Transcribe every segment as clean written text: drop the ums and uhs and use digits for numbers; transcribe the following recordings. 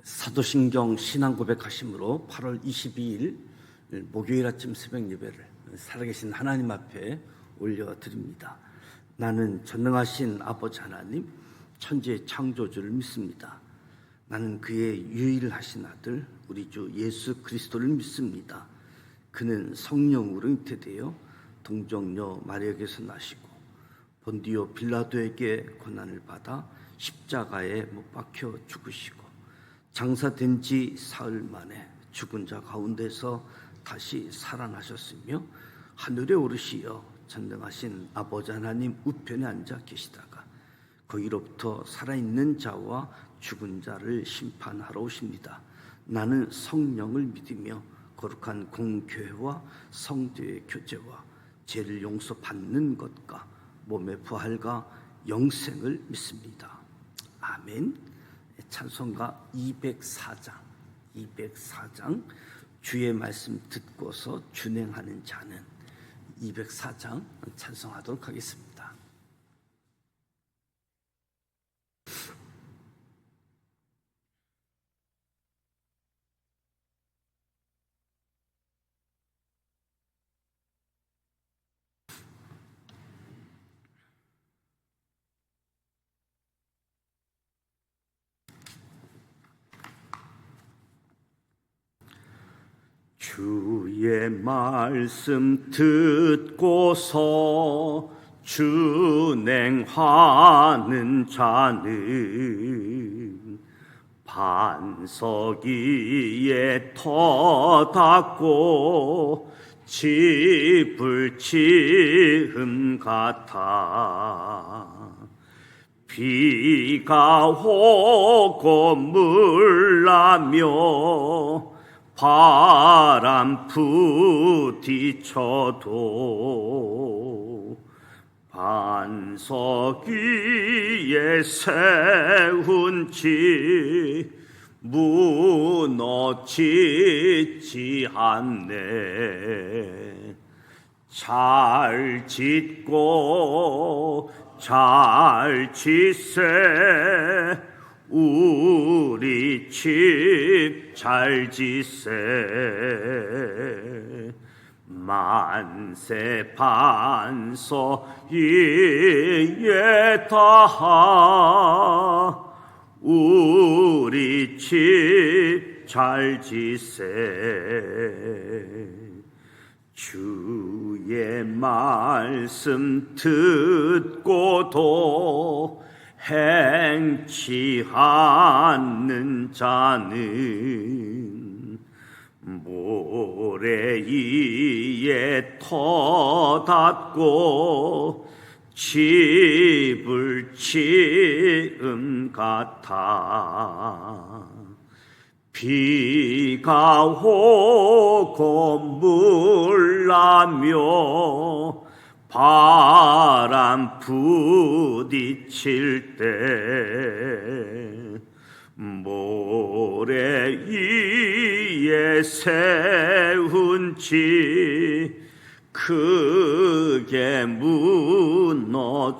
사도신경 신앙고백하심으로 8월 22일 목요일 아침 새벽 예배를 살아계신 하나님 앞에 올려드립니다. 나는 전능하신 아버지 하나님, 천지의 창조주를 믿습니다. 나는 그의 유일하신 아들 우리 주 예수 그리스도를 믿습니다. 그는 성령으로 잉태되어 동정녀 마리아에게서 나시고 본디오 빌라도에게 고난을 받아 십자가에 못 박혀 죽으시고 장사된 지 사흘 만에 죽은 자 가운데서 다시 살아나셨으며 하늘에 오르시어 전능하신 아버지 하나님 우편에 앉아 계시다가 거기로부터 살아있는 자와 죽은 자를 심판하러 오십니다. 나는 성령을 믿으며 거룩한 공교회와 성도의 교제와 죄를 용서받는 것과 몸의 부활과 영생을 믿습니다. 아멘. 찬송가 204장 주의 말씀 듣고서 준행하는 자는 204장 찬송하도록 하겠습니다. 주의 말씀 듣고서 준행하는 자는 반석 위에 터 닦고 집을 지은 같아 비가 오고 물나며 바람 부딪혀도 반석 위에 세운 집 무너지지 않네. 잘 짓고 잘 짓세 우리 집 잘 짓세. 만세 반석 위에 다 우리 집 잘 짓세. 주의 말씀 듣고도 행치 않는 자는 모래 위에 터 닫고 집을 지은 같아 비가 오고 물나며 바람 부딪힐 때 모래 위에 세운 집 크게 무너지네.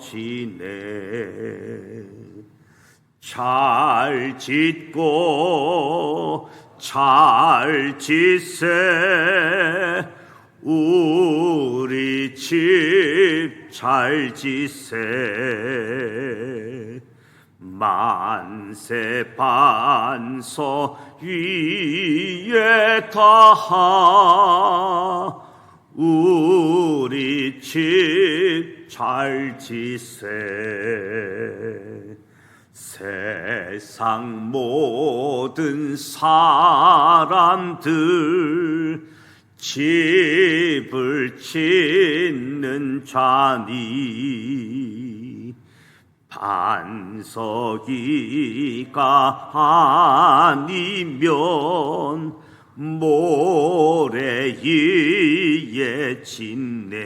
잘 짓고 잘 짓세 우리 집 잘 짓세. 만세 반석 위에 다 우리 집 잘 짓세. 세상 모든 사람들 집을 짓는 자니 반석이가 아니면 모래 위에 짓네.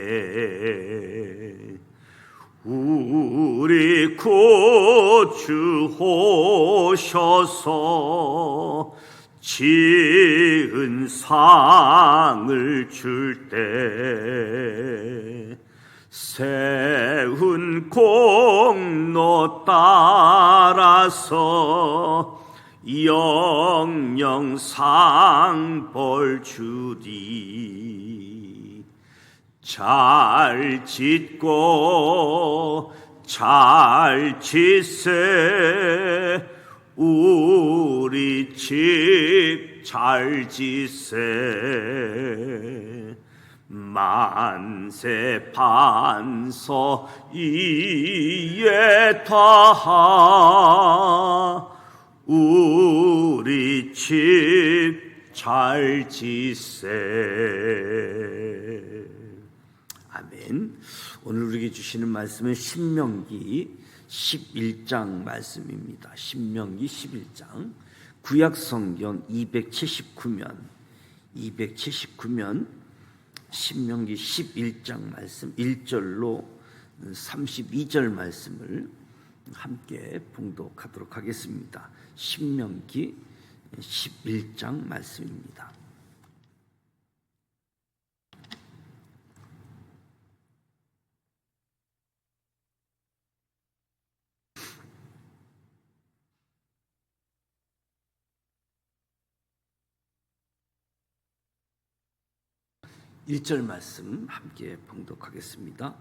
우리 구주 오셔서 지은 상을 줄 때 세운 공로 따라서 영영 상벌 주리. 잘 짓고 잘 짓세. 우리 집 잘 짓세. 만세 반서 이에 다하. 우리 집 잘 짓세. 아멘. 오늘 우리에게 주시는 말씀은 신명기 11장 말씀입니다. 신명기 11장. 구약성경 279면 신명기 11장 말씀 1절로 32절 말씀을 함께 봉독하도록 하겠습니다. 신명기 11장 말씀입니다. 일 절 말씀 함께 봉독하겠습니다.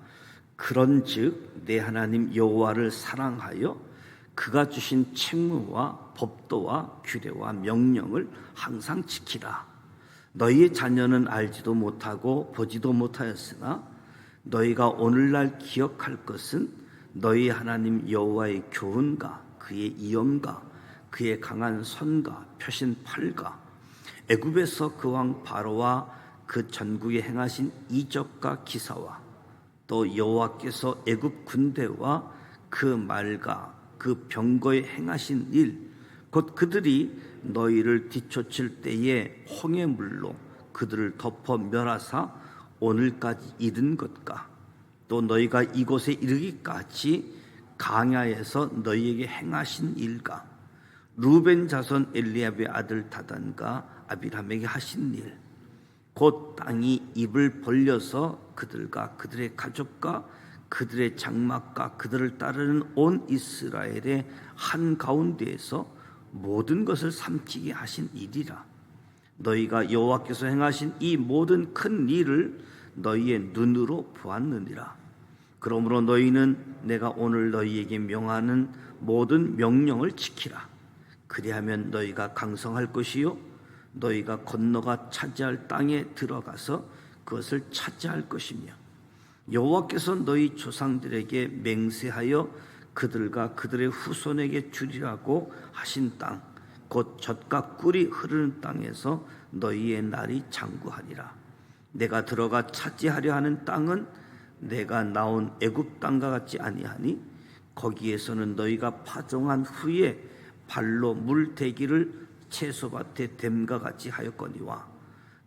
그런즉 내 하나님 여호와를 사랑하여 그가 주신 책무와 법도와 규례와 명령을 항상 지키라. 너희의 자녀는 알지도 못하고 보지도 못하였으나 너희가 오늘날 기억할 것은 너희 하나님 여호와의 교훈과 그의 이엄과 그의 강한 손과 펴신 팔과 애굽에서 그 왕 바로와 그 전국에 행하신 이적과 기사와 또 여호와께서 애굽 군대와 그 말과 그 병거에 행하신 일, 곧 그들이 너희를 뒤쫓을 때에 홍해 물로 그들을 덮어 멸하사 오늘까지 이른 것과 또 너희가 이곳에 이르기까지 강야에서 너희에게 행하신 일과 루벤 자손 엘리압의 아들 다단과 아비람에게 하신 일, 곧 땅이 입을 벌려서 그들과 그들의 가족과 그들의 장막과 그들을 따르는 온 이스라엘의 한가운데에서 모든 것을 삼키게 하신 일이라. 너희가 여호와께서 행하신 이 모든 큰 일을 너희의 눈으로 보았느니라. 그러므로 너희는 내가 오늘 너희에게 명하는 모든 명령을 지키라. 그리하면 너희가 강성할 것이요 너희가 건너가 차지할 땅에 들어가서 그것을 차지할 것이며 여호와께서 너희 조상들에게 맹세하여 그들과 그들의 후손에게 주리라고 하신 땅, 곧 젖과 꿀이 흐르는 땅에서 너희의 날이 장구하리라. 내가 들어가 차지하려 하는 땅은 내가 나온 애굽 땅과 같지 아니하니 거기에서는 너희가 파종한 후에 발로 물 대기를 채소밭에 댐과 같이 하였거니와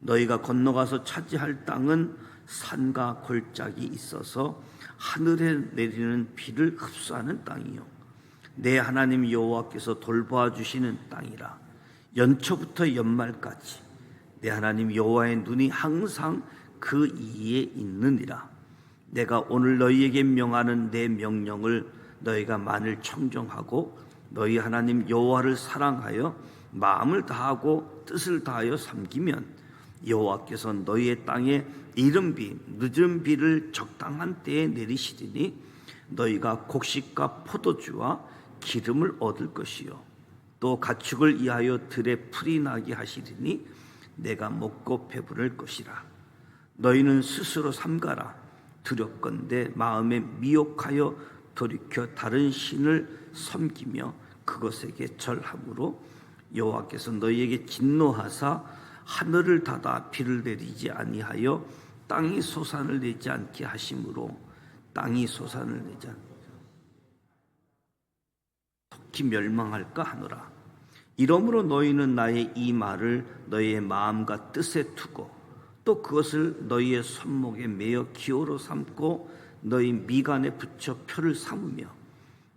너희가 건너가서 차지할 땅은 산과 골짜기 있어서 하늘에 내리는 비를 흡수하는 땅이요 내 하나님 여호와께서 돌보아 주시는 땅이라. 연초부터 연말까지 내 하나님 여호와의 눈이 항상 그 이에 있느니라. 내가 오늘 너희에게 명하는 내 명령을 너희가 만일 청종하고 너희 하나님 여호와를 사랑하여 마음을 다하고 뜻을 다하여 섬기면 여호와께서 너희의 땅에 이른 비 늦은 비를 적당한 때에 내리시리니 너희가 곡식과 포도주와 기름을 얻을 것이요 또 가축을 위하여 들에 풀이 나게 하시리니 내가 먹고 배부를 것이라. 너희는 스스로 삼가라. 두렵건대 마음에 미혹하여 돌이켜 다른 신을 섬기며 그것에게 절함으로 여호와께서 너희에게 진노하사 하늘을 닫아 비를 내리지 아니하여 땅이 소산을 내지 않게 하심으로 땅이 소산을 내지 않게 속히 멸망할까 하노라. 이러므로 너희는 나의 이 말을 너희의 마음과 뜻에 두고 또 그것을 너희의 손목에 매어 기호로 삼고 너희 미간에 붙여 표를 삼으며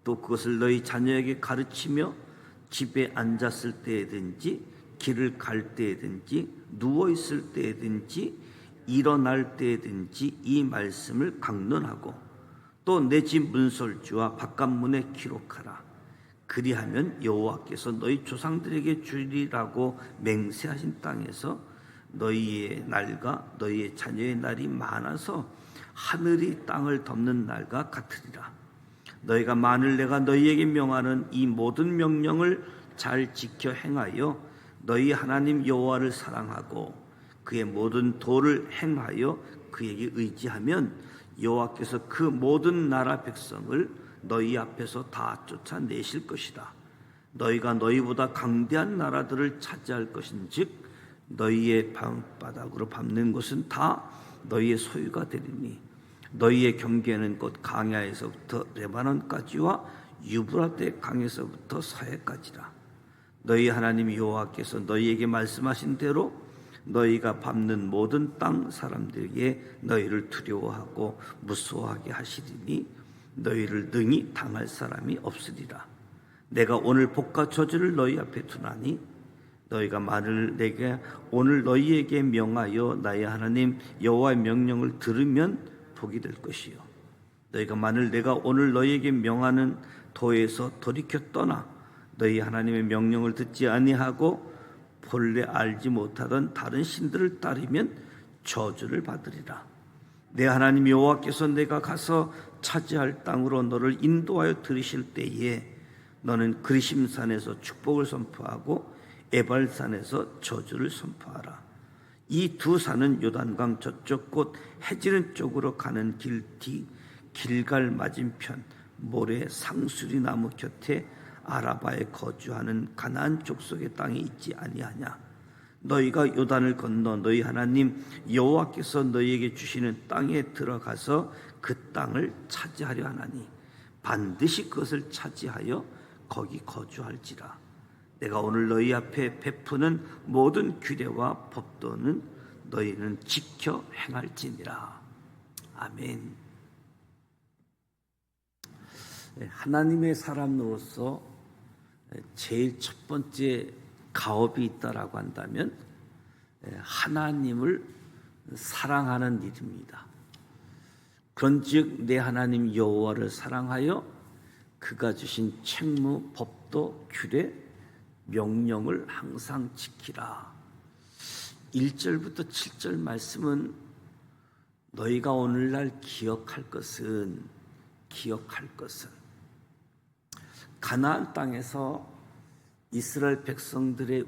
또 그것을 너희 자녀에게 가르치며 집에 앉았을 때든지 길을 갈 때든지 누워 있을 때든지 일어날 때든지 이 말씀을 강론하고 또 내 집 문설주와 바깥문에 기록하라. 그리하면 여호와께서 너희 조상들에게 주리라고 맹세하신 땅에서 너희의 날과 너희의 자녀의 날이 많아서 하늘이 땅을 덮는 날과 같으리라. 너희가 만일 내가 너희에게 명하는 이 모든 명령을 잘 지켜 행하여 너희 하나님 여호와를 사랑하고 그의 모든 도를 행하여 그에게 의지하면 여호와께서 그 모든 나라 백성을 너희 앞에서 다 쫓아내실 것이다. 너희가 너희보다 강대한 나라들을 차지할 것인즉 너희의 바닥으로 밟는 곳은 다 너희의 소유가 되리니 너희의 경계는 곧 강야에서부터 레바논까지와 유브라데 강에서부터 서해까지라. 너희 하나님 여호와께서 너희에게 말씀하신 대로 너희가 밟는 모든 땅 사람들에게 너희를 두려워하고 무서워하게 하시리니 너희를 능히 당할 사람이 없으리라. 내가 오늘 복과 저주를 너희 앞에 두나니 너희가 만일 내게 오늘 너희에게 명하여 나의 하나님 여호와의 명령을 들으면 복이 될 것이요 너희가 만일 내가 오늘 너희에게 명하는 도에서 돌이켜 떠나 너희 하나님의 명령을 듣지 아니하고 본래 알지 못하던 다른 신들을 따르면 저주를 받으리라. 내 하나님 여호와께서 내가 가서 차지할 땅으로 너를 인도하여 들이실 때에 너는 그리심산에서 축복을 선포하고 에발산에서 저주를 선포하라. 이 두 산은 요단강 저쪽 곧 해지는 쪽으로 가는 길 뒤 길갈 맞은편 모래 상수리 나무 곁에 아라바에 거주하는 가나안 족속의 땅에 있지 아니하냐. 너희가 요단을 건너 너희 하나님 여호와께서 너희에게 주시는 땅에 들어가서 그 땅을 차지하려 하나니 반드시 그것을 차지하여 거기 거주할지라. 내가 오늘 너희 앞에 베푸는 모든 규례와 법도는 너희는 지켜 행할지니라. 아멘. 하나님의 사람으로서 제일 첫 번째 가업이 있다라고 한다면 하나님을 사랑하는 일입니다. 그런즉 내 하나님 여호와를 사랑하여 그가 주신 책무, 법도, 규례, 명령을 항상 지키라. 1절부터 7절 말씀은 너희가 오늘날 기억할 것은 가나안 땅에서 이스라엘 백성들의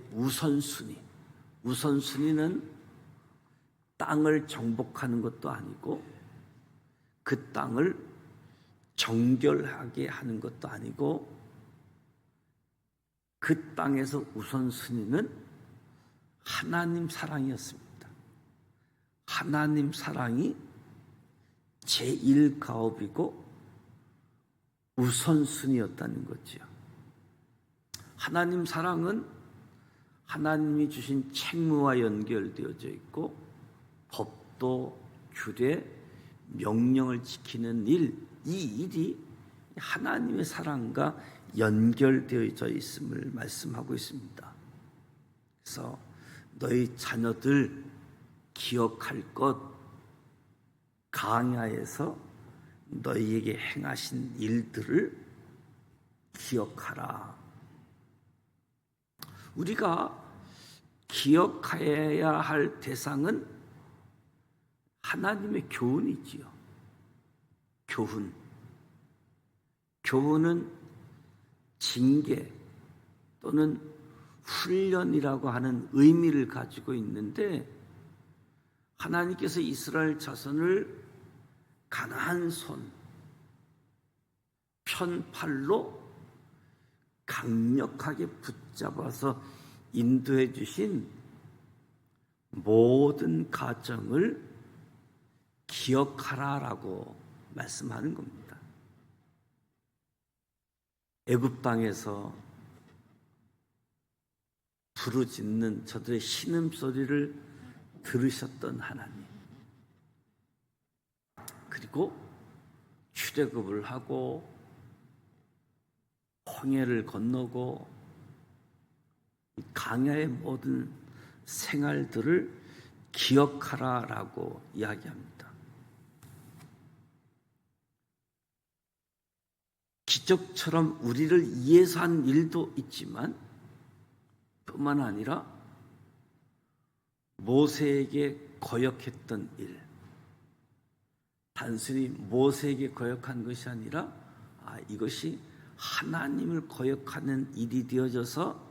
우선순위는 땅을 정복하는 것도 아니고 그 땅을 정결하게 하는 것도 아니고 그 땅에서 우선순위는 하나님 사랑이었습니다. 하나님 사랑이 제1가업이고 우선순위였다는 거죠. 하나님 사랑은 하나님이 주신 책무와 연결되어져 있고 법도, 규례, 명령을 지키는 일, 이 일이 하나님의 사랑과 연결되어져 있음을 말씀하고 있습니다. 그래서 너희 자녀들 기억할 것, 강야에서 너희에게 행하신 일들을 기억하라. 우리가 기억해야 할 대상은 하나님의 교훈이지요. 교훈은 징계 또는 훈련이라고 하는 의미를 가지고 있는데 하나님께서 이스라엘 자손을 강한 손, 편팔로 강력하게 붙잡아서 인도해 주신 모든 가정을 기억하라라고 말씀하는 겁니다. 애굽 땅에서 부르짖는 저들의 신음소리를 들으셨던 하나님, 그리고 출애굽을 하고 홍해를 건너고 강야의 모든 생활들을 기억하라라고 이야기합니다. 기적처럼 우리를 위해서 한 일도 있지만 뿐만 아니라 모세에게 거역했던 일, 단순히 모세에게 거역한 것이 아니라 이것이 하나님을 거역하는 일이 되어져서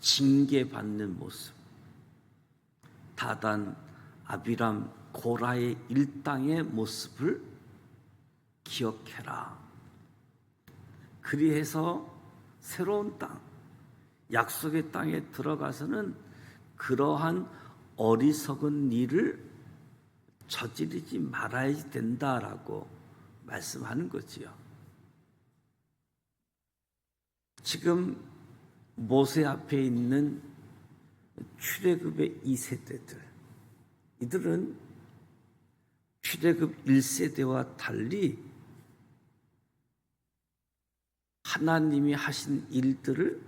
징계받는 모습, 다단, 아비람, 고라의 일당의 모습을 기억해라. 그리해서 새로운 땅, 약속의 땅에 들어가서는 그러한 어리석은 일을 저지르지 말아야 된다라고 말씀하는 거지요. 지금 모세 앞에 있는 출애굽의 2세대들, 이들은 출애굽 1세대와 달리 하나님이 하신 일들을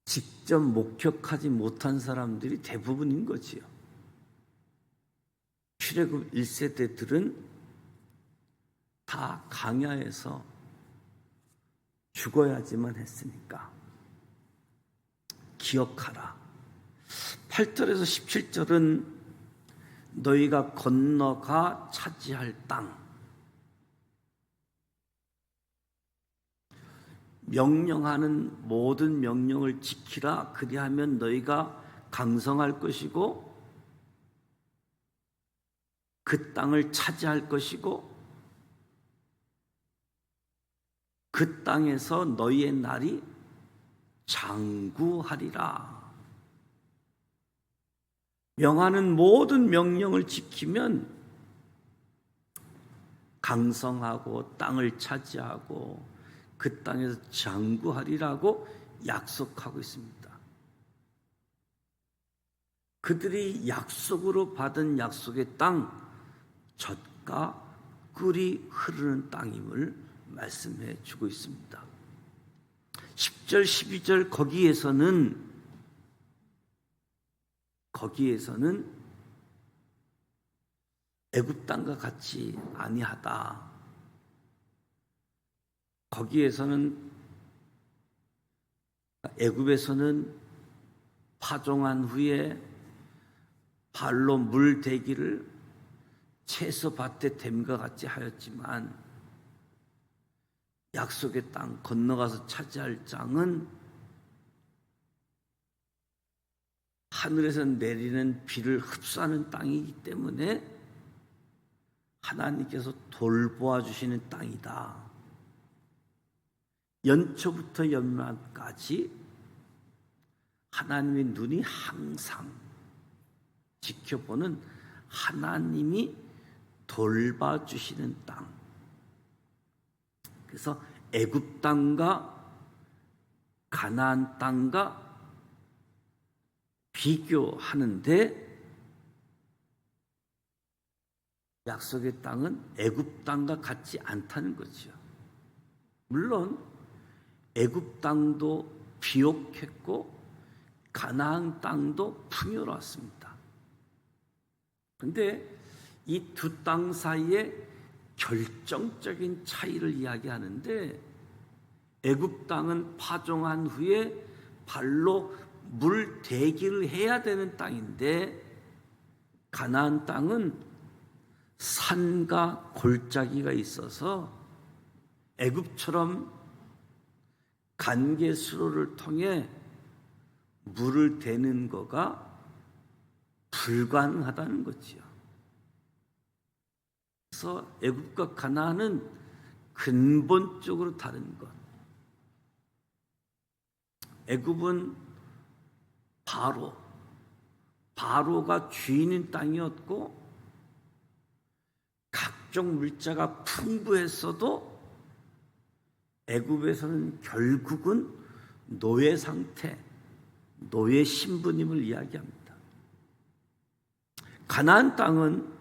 직접 목격하지 못한 사람들이 대부분인 거지요. 출애굽 1세대들은 다 광야에서 죽어야지만 했으니까 기억하라. 8절에서 17절은 너희가 건너가 차지할 땅, 명령하는 모든 명령을 지키라. 그리하면 너희가 강성할 것이고 그 땅을 차지할 것이고 그 땅에서 너희의 날이 장구하리라. 명하는 모든 명령을 지키면 강성하고 땅을 차지하고 그 땅에서 장구하리라고 약속하고 있습니다. 그들이 약속으로 받은 약속의 땅, 젖과 꿀이 흐르는 땅임을 말씀해 주고 있습니다. 10절, 12절 거기에서는 애굽 땅과 같이 아니하다. 거기에서는 애굽에서는 파종한 후에 발로 물 대기를 채소밭에 댐과 같이 하였지만 약속의 땅 건너가서 차지할 땅은 하늘에서 내리는 비를 흡수하는 땅이기 때문에 하나님께서 돌보아 주시는 땅이다. 연초부터 연말까지 하나님의 눈이 항상 지켜보는 하나님이 돌봐주시는 땅. 그래서 애굽 땅과 가나안 땅과 비교하는데 약속의 땅은 애굽 땅과 같지 않다는 거죠. 물론 애굽 땅도 비옥했고 가나안 땅도 풍요로웠습니다. 그런데 이 두 땅 사이에 결정적인 차이를 이야기하는데 애굽 땅은 파종한 후에 발로 물 대기를 해야 되는 땅인데 가나안 땅은 산과 골짜기가 있어서 애굽처럼 간계 수로를 통해 물을 대는 거가 불가능하다는 거지요. 그래서 애굽과 가나안은 근본적으로 다른 것. 애굽은 바로가 주인인 땅이었고 각종 물자가 풍부했어도 애굽에서는 결국은 노예 상태, 노예 신분임을 이야기합니다. 가나안 땅은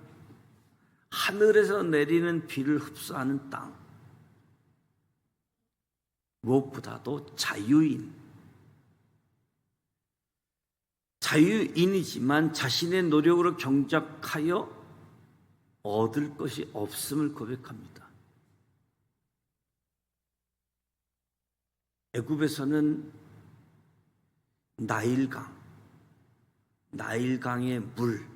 하늘에서 내리는 비를 흡수하는 땅, 무엇보다도 자유인이지만 자신의 노력으로 경작하여 얻을 것이 없음을 고백합니다. 애굽에서는 나일강의 물,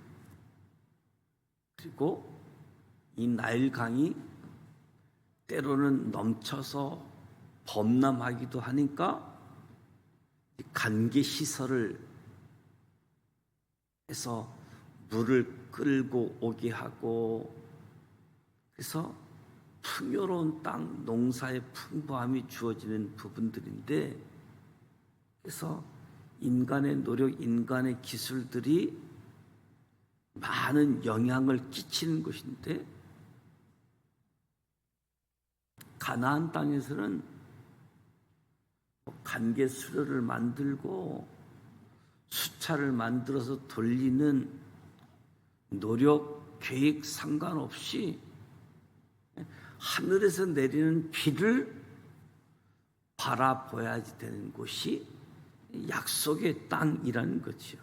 그리고 이 나일강이 때로는 넘쳐서 범람하기도 하니까 간계 시설을 해서 물을 끌고 오게 하고, 그래서 풍요로운 땅, 농사의 풍부함이 주어지는 부분들인데, 그래서 인간의 노력, 인간의 기술들이 많은 영향을 끼치는 것인데, 가나안 땅에서는 간계 수로를 만들고 수차를 만들어서 돌리는 노력, 계획 상관없이 하늘에서 내리는 비를 바라봐야 되는 곳이 약속의 땅이라는 거지요.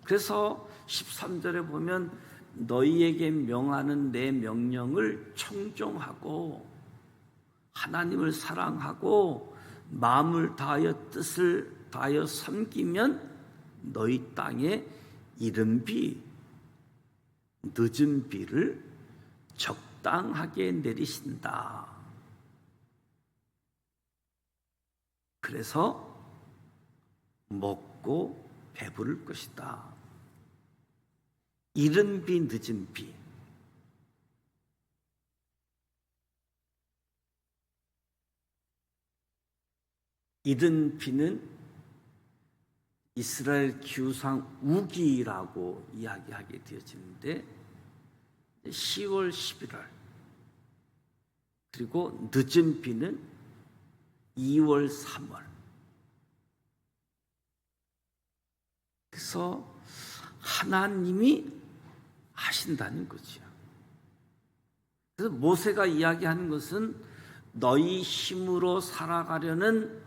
그래서 13절에 보면 너희에게 명하는 내 명령을 청종하고 하나님을 사랑하고 마음을 다하여 뜻을 다하여 섬기면 너희 땅에 이른 비, 늦은 비를 적당하게 내리신다. 그래서 먹고 배부를 것이다. 이른 비, 늦은 비. 이른 비는 이스라엘 기후상 우기라고 이야기하게 되어지는데 10월, 11월, 그리고 늦은 비는 2월, 3월. 그래서 하나님이 하신다는 거죠. 그래서 모세가 이야기하는 것은 너희 힘으로 살아가려는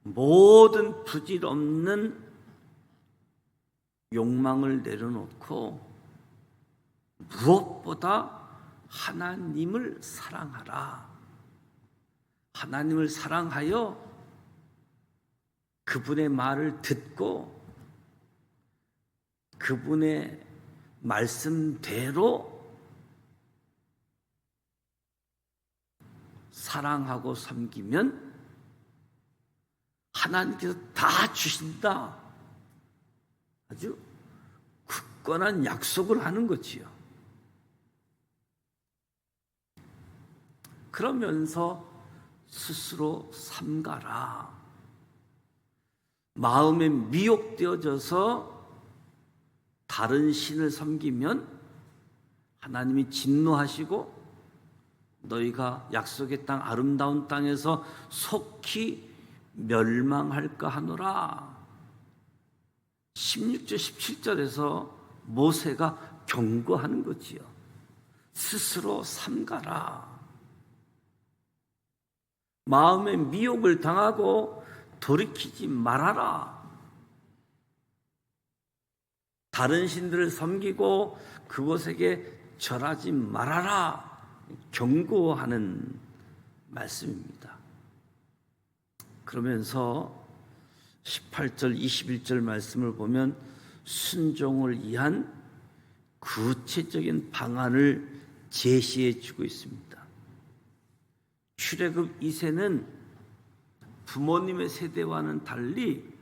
모든 부질없는 욕망을 내려놓고 무엇보다 하나님을 사랑하라. 하나님을 사랑하여 그분의 말을 듣고 그분의 말씀대로 사랑하고 섬기면 하나님께서 다 주신다. 아주 굳건한 약속을 하는 거지요. 그러면서 스스로 삼가라. 마음에 미혹되어져서 다른 신을 섬기면 하나님이 진노하시고 너희가 약속의 땅, 아름다운 땅에서 속히 멸망할까 하노라. 16절 17절에서 모세가 경고하는 거지요. 스스로 삼가라. 마음에 미혹을 당하고 돌이키지 말아라. 다른 신들을 섬기고 그곳에게 절하지 말아라. 경고하는 말씀입니다. 그러면서 18절, 21절 말씀을 보면 순종을 위한 구체적인 방안을 제시해 주고 있습니다. 출애굽 2세는 부모님의 세대와는 달리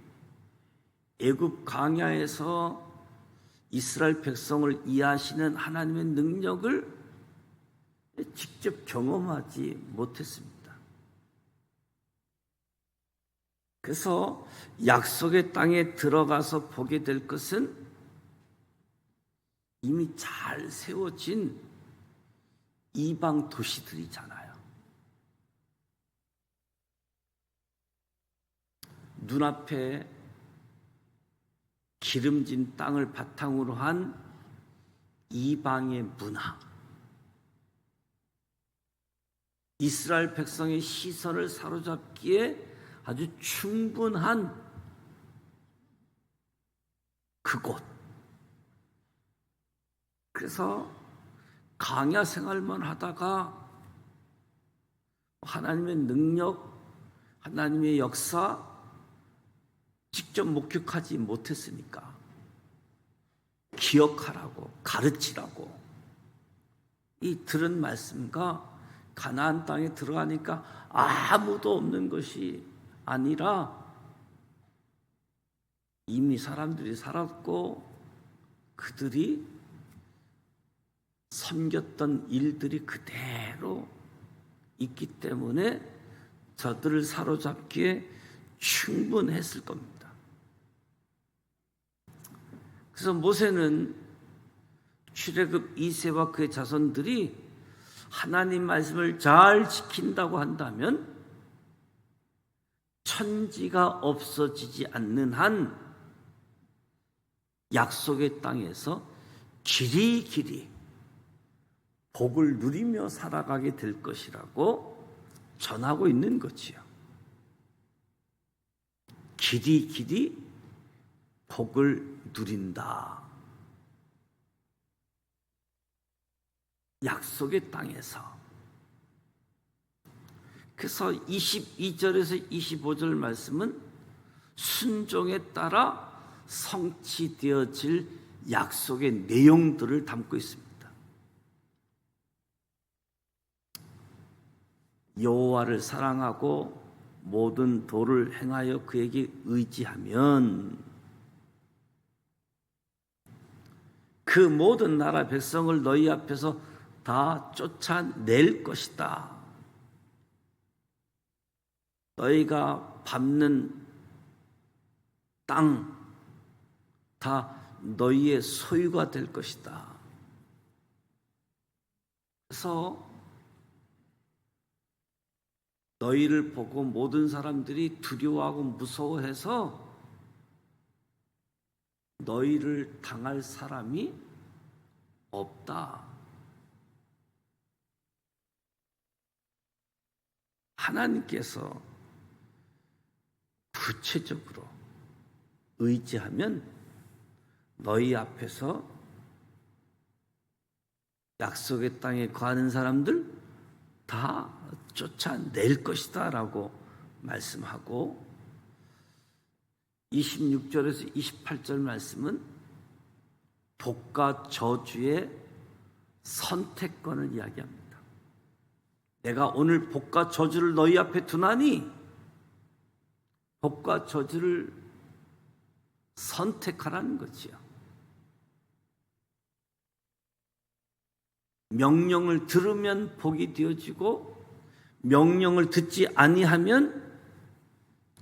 애굽 광야에서 이스라엘 백성을 이해하시는 하나님의 능력을 직접 경험하지 못했습니다. 그래서 약속의 땅에 들어가서 보게 될 것은 이미 잘 세워진 이방 도시들이잖아요. 눈앞에 기름진 땅을 바탕으로 한 이방의 문화, 이스라엘 백성의 시선을 사로잡기에 아주 충분한 그곳, 그래서 강야 생활만 하다가 하나님의 능력, 하나님의 역사 직접 목격하지 못했으니까 기억하라고, 가르치라고 이 들은 말씀과 가나안 땅에 들어가니까 아무도 없는 것이 아니라 이미 사람들이 살았고 그들이 섬겼던 일들이 그대로 있기 때문에 저들을 사로잡기에 충분했을 겁니다. 그래서 모세는 출애굽 2세와 그의 자손들이 하나님 말씀을 잘 지킨다고 한다면 천지가 없어지지 않는 한 약속의 땅에서 길이길이 복을 누리며 살아가게 될 것이라고 전하고 있는 거지요. 길이길이 복을 누린다. 약속의 땅에서. 그래서 22절에서 25절 말씀은 순종에 따라 성취되어질 약속의 내용들을 담고 있습니다. 여호와를 사랑하고 모든 도를 행하여 그에게 의지하면 그 모든 나라 백성을 너희 앞에서 다 쫓아낼 것이다. 너희가 밟는 땅 다 너희의 소유가 될 것이다. 그래서 너희를 보고 모든 사람들이 두려워하고 무서워해서 너희를 당할 사람이 없다. 하나님께서 구체적으로 의지하면 너희 앞에서 약속의 땅에 거하는 사람들 다 쫓아낼 것이다 라고 말씀하고 26절에서 28절 말씀은 복과 저주의 선택권을 이야기합니다. 내가 오늘 복과 저주를 너희 앞에 두나니 복과 저주를 선택하라는 거지요. 명령을 들으면 복이 되어지고 명령을 듣지 아니하면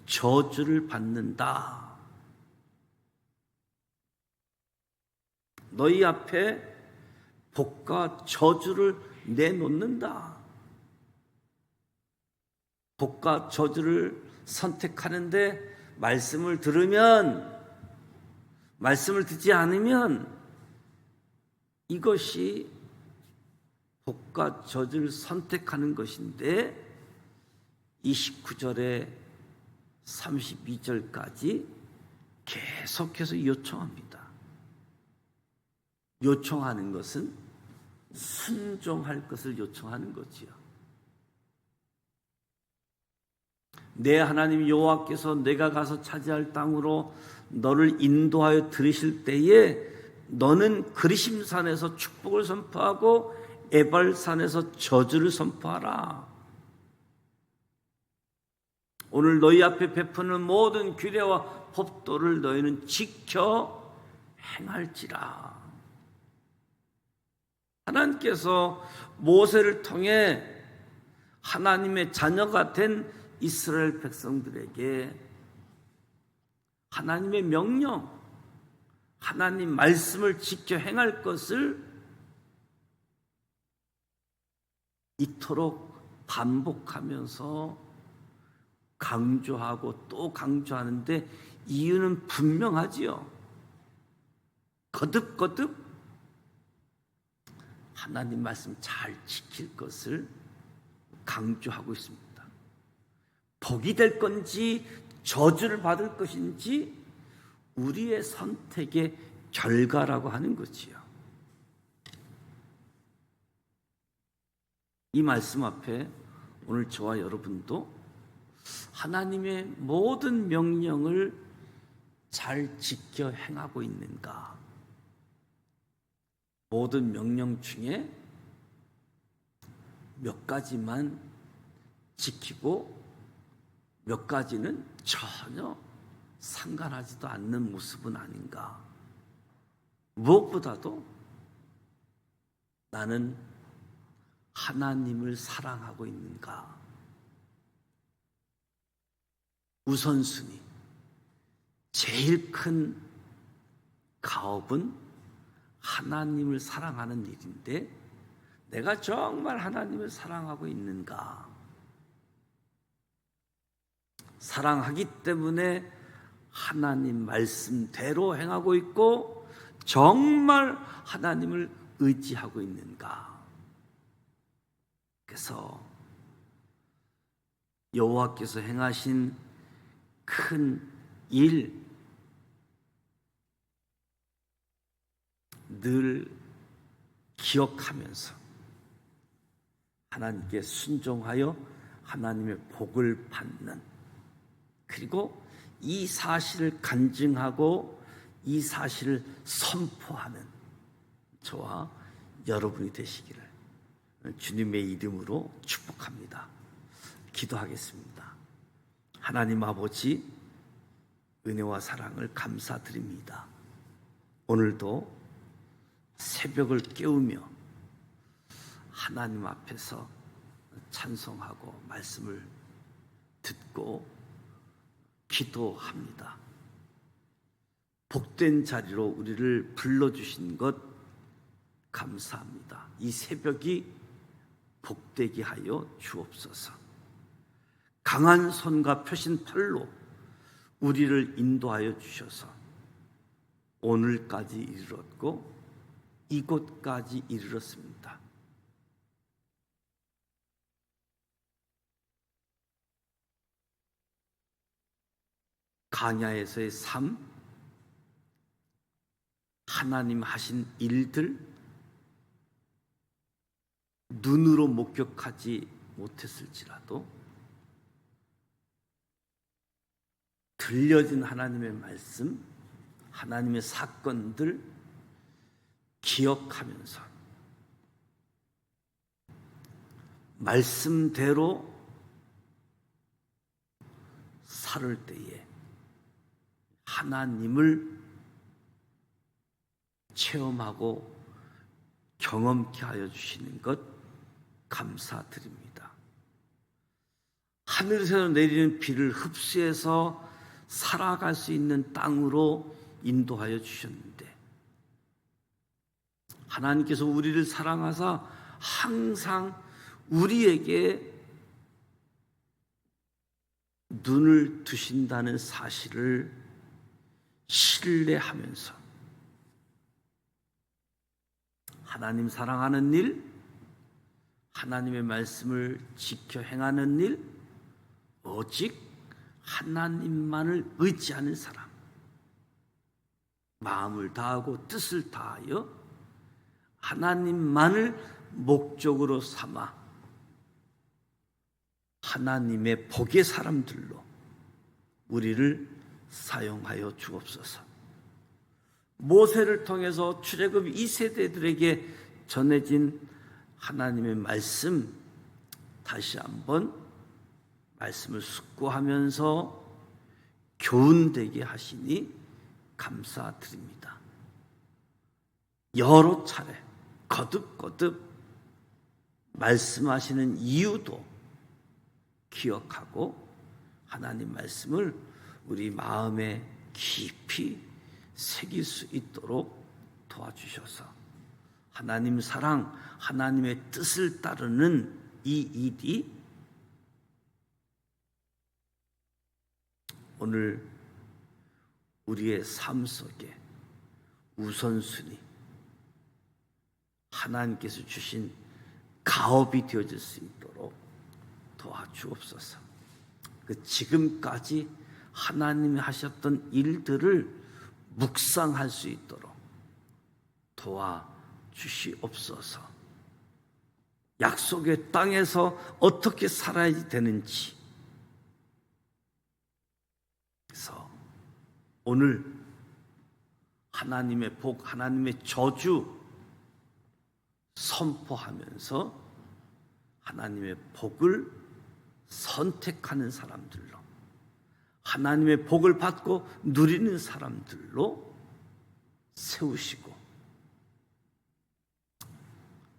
저주를 받는다. 너희 앞에 복과 저주를 내놓는다. 복과 저주를 선택하는데 말씀을 들으면, 말씀을 듣지 않으면 이것이 복과 저주를 선택하는 것인데 29절에 32절까지 계속해서 요청합니다. 요청하는 것은 순종할 것을 요청하는 거지요. 내 하나님 여호와께서 내가 가서 차지할 땅으로 너를 인도하여 들이실 때에 너는 그리심산에서 축복을 선포하고 에발산에서 저주를 선포하라. 오늘 너희 앞에 베푸는 모든 규례와 법도를 너희는 지켜 행할지라. 하나님께서 모세를 통해 하나님의 자녀가 된 이스라엘 백성들에게 하나님의 명령, 하나님 말씀을 지켜 행할 것을 이토록 반복하면서 강조하고 또 강조하는데 이유는 분명하지요. 거듭거듭 하나님 말씀 잘 지킬 것을 강조하고 있습니다. 복이 될 건지 저주를 받을 것인지 우리의 선택의 결과라고 하는 거지요. 이 말씀 앞에 오늘 저와 여러분도 하나님의 모든 명령을 잘 지켜 행하고 있는가? 모든 명령 중에 몇 가지만 지키고 몇 가지는 전혀 상관하지도 않는 모습은 아닌가? 무엇보다도 나는 하나님을 사랑하고 있는가? 우선순위, 제일 큰 가업은 하나님을 사랑하는 일인데 내가 정말 하나님을 사랑하고 있는가? 사랑하기 때문에 하나님 말씀대로 행하고 있고 정말 하나님을 의지하고 있는가? 그래서 여호와께서 행하신 큰 일, 늘 기억하면서 하나님께 순종하여 하나님의 복을 받는, 그리고 이 사실을 간증하고 이 사실을 선포하는 저와 여러분이 되시기를 주님의 이름으로 축복합니다. 기도하겠습니다. 하나님 아버지, 은혜와 사랑을 감사드립니다. 오늘도 새벽을 깨우며 하나님 앞에서 찬송하고 말씀을 듣고 기도합니다. 복된 자리로 우리를 불러주신 것 감사합니다. 이 새벽이 복되게 하여 주옵소서. 강한 손과 펴신 팔로 우리를 인도하여 주셔서 오늘까지 이르렀고 이곳까지 이르렀습니다. 가냐에서의 삶, 하나님 하신 일들, 눈으로 목격하지 못했을지라도 들려진 하나님의 말씀, 하나님의 사건들 기억하면서 말씀대로 살을 때에 하나님을 체험하고 경험케 하여 주시는 것 감사드립니다. 하늘에서 내리는 비를 흡수해서 살아갈 수 있는 땅으로 인도하여 주셨는데 하나님께서 우리를 사랑하사 항상 우리에게 눈을 두신다는 사실을 신뢰하면서 하나님 사랑하는 일, 하나님의 말씀을 지켜 행하는 일, 오직 하나님만을 의지하는 사람, 마음을 다하고 뜻을 다하여 하나님만을 목적으로 삼아 하나님의 복의 사람들로 우리를 사용하여 주옵소서. 모세를 통해서 출애굽 2세대들에게 전해진 하나님의 말씀, 다시 한번 말씀을 숙고하면서 교훈되게 하시니 감사드립니다. 여러 차례 거듭거듭 말씀하시는 이유도 기억하고 하나님 말씀을 우리 마음에 깊이 새길 수 있도록 도와주셔서 하나님 사랑, 하나님의 뜻을 따르는 이 일이 오늘 우리의 삶 속에 우선순위, 하나님께서 주신 가업이 되어질 수 있도록 도와주옵소서. 그 지금까지 하나님이 하셨던 일들을 묵상할 수 있도록 도와주시옵소서. 약속의 땅에서 어떻게 살아야 되는지. 그래서 오늘 하나님의 복, 하나님의 저주 선포하면서 하나님의 복을 선택하는 사람들로, 하나님의 복을 받고 누리는 사람들로 세우시고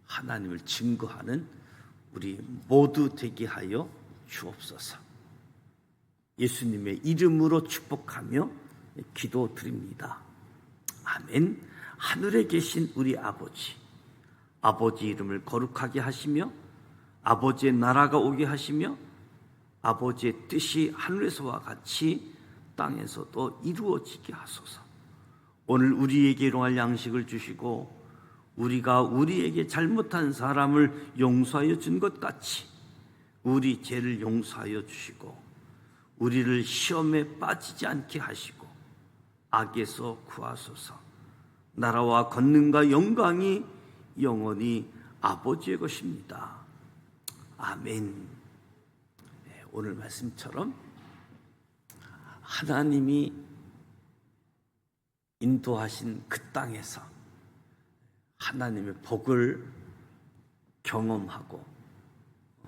하나님을 증거하는 우리 모두 되게 하여 주옵소서. 예수님의 이름으로 축복하며 기도드립니다. 아멘. 하늘에 계신 우리 아버지, 아버지 이름을 거룩하게 하시며 아버지의 나라가 오게 하시며 아버지의 뜻이 하늘에서와 같이 땅에서도 이루어지게 하소서. 오늘 우리에게 일용할 양식을 주시고 우리가 우리에게 잘못한 사람을 용서하여 준 것 같이 우리 죄를 용서하여 주시고 우리를 시험에 빠지지 않게 하시고 악에서 구하소서. 나라와 권능과 영광이 영원히 아버지의 것입니다. 아멘. 오늘 말씀처럼 하나님이 인도하신 그 땅에서 하나님의 복을 경험하고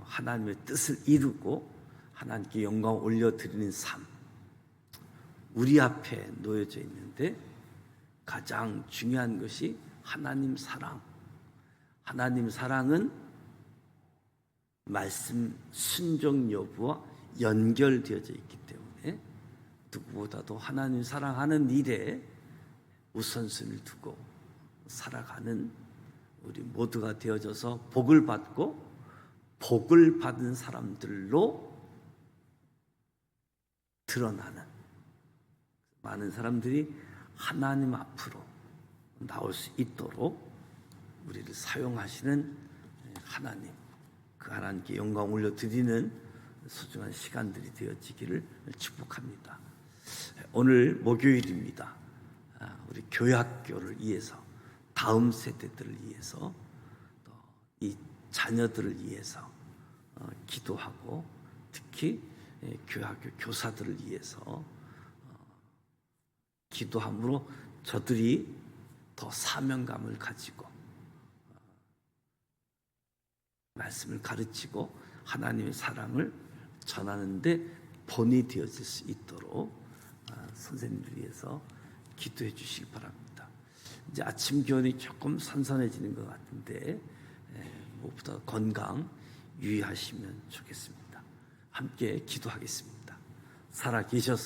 하나님의 뜻을 이루고 하나님께 영광을 올려드리는 삶, 우리 앞에 놓여져 있는데 가장 중요한 것이 하나님 사랑. 하나님 사랑은 말씀 순종 여부와 연결되어져 있기 때문에 누구보다도 하나님 사랑하는 일에 우선순위를 두고 살아가는 우리 모두가 되어져서 복을 받고 복을 받은 사람들로 드러나는, 많은 사람들이 하나님 앞으로 나올 수 있도록 우리를 사용하시는 하나님, 그 하나님께 영광 올려드리는 소중한 시간들이 되어지기를 축복합니다. 오늘 목요일입니다. 우리 교회학교를 위해서, 다음 세대들을 위해서, 또 이 자녀들을 위해서 기도하고 특히 교회학교 교사들을 위해서 기도함으로 저들이 더 사명감을 가지고 말씀을 가르치고 하나님의 사랑을 전하는데 본이 되어질 수 있도록 선생님들 위해서 기도해 주시기 바랍니다. 이제 아침 기온이 조금 선선해지는 것 같은데 무엇보다 건강 유의하시면 좋겠습니다. 함께 기도하겠습니다. 살아 계셔서